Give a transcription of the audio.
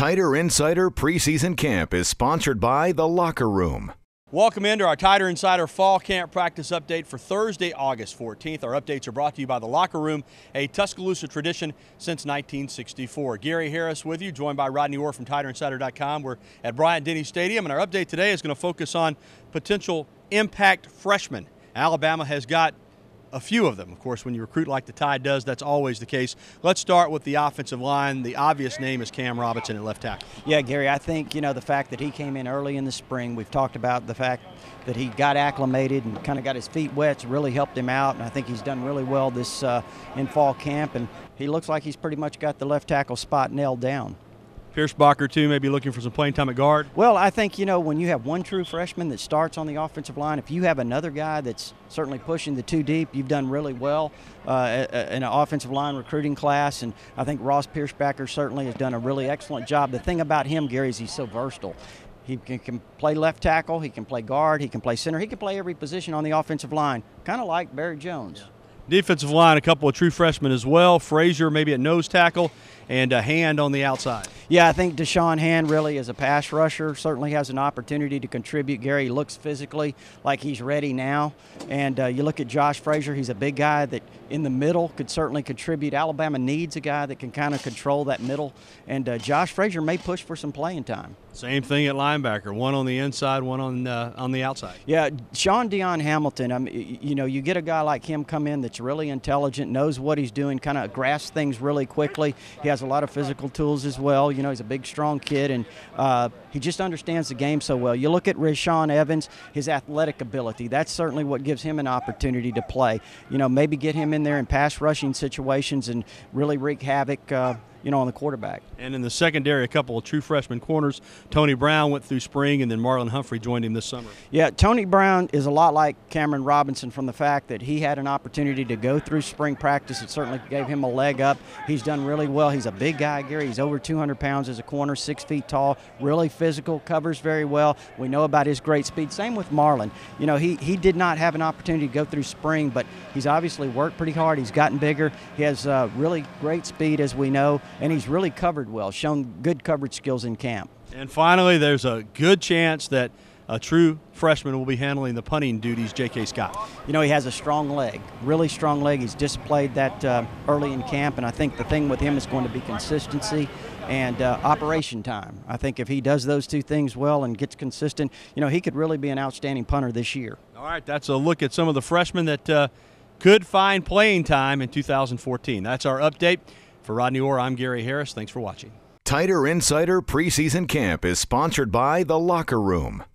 Tighter Insider preseason camp is sponsored by The Locker Room. Welcome into our Tighter Insider Fall Camp Practice Update for Thursday, August 14th. Our updates are brought to you by The Locker Room, a Tuscaloosa tradition since 1964. Gary Harris with you, joined by Rodney Orr from TighterInsider.com. We're at Bryant-Denny Stadium, and our update today is going to focus on potential impact freshmen. Alabama has got a few of them. Of course, when you recruit like the Tide does, that's always the case. Let's start with the offensive line. The obvious name is Cam Robinson at left tackle. Yeah, Gary, I think, the fact that he came in early in the spring, we've talked about the fact that he got acclimated and kind of got his feet wet, it's really helped him out, and I think he's done really well this in fall camp, and he looks like he's pretty much got the left tackle spot nailed down. Pierschbacher, too, maybe looking for some playing time at guard. Well, I think, when you have one true freshman that starts on the offensive line, if you have another guy that's certainly pushing the two deep, you've done really well in an offensive line recruiting class. And I think Ross Pierschbacher certainly has done a really excellent job. The thing about him, Gary, is he's so versatile. He can play left tackle, he can play guard, he can play center, he can play every position on the offensive line, kind of like Barry Jones. Yeah. Defensive line, a couple of true freshmen as well. Frazier maybe at nose tackle and a Hand on the outside. Yeah, I think Deshaun Hand really as a pass rusher certainly has an opportunity to contribute. Gary looks physically like he's ready now. And you look at Josh Frazier, he's a big guy that in the middle could certainly contribute. Alabama needs a guy that can kind of control that middle. And Josh Frazier may push for some playing time. Same thing at linebacker, one on the inside, one on the outside. Yeah, Shaun Dion Hamilton, you get a guy like him come in that's really intelligent, knows what he's doing, kind of grasps things really quickly. He has a lot of physical tools as well. He's a big, strong kid, and he just understands the game so well. You look at Rashaan Evans, his athletic ability. That's certainly what gives him an opportunity to play. Maybe get him in there in pass rushing situations and really wreak havoc on the quarterback. And in the secondary, a couple of true freshman corners. Tony Brown went through spring, and then Marlon Humphrey joined him this summer. Yeah, Tony Brown is a lot like Cameron Robinson from the fact that he had an opportunity to go through spring practice. It certainly gave him a leg up. He's done really well. He's a big guy, Gary. He's over 200 pounds as a corner, 6 feet tall, really physical, covers very well. We know about his great speed. Same with Marlon. He did not have an opportunity to go through spring, but he's obviously worked pretty hard. He's gotten bigger. He has really great speed, as we know, and he's really covered well, shown good coverage skills in camp. And finally, there's a good chance that a true freshman will be handling the punting duties, J.K. Scott. He has a strong leg, really strong leg. He's displayed that early in camp, and I think the thing with him is going to be consistency and operation time. I think if he does those two things well and gets consistent, he could really be an outstanding punter this year. All right, that's a look at some of the freshmen that could find playing time in 2014. That's our update. For Rodney Orr, I'm Gary Harris. Thanks for watching. Tighter Insider preseason camp is sponsored by The Locker Room.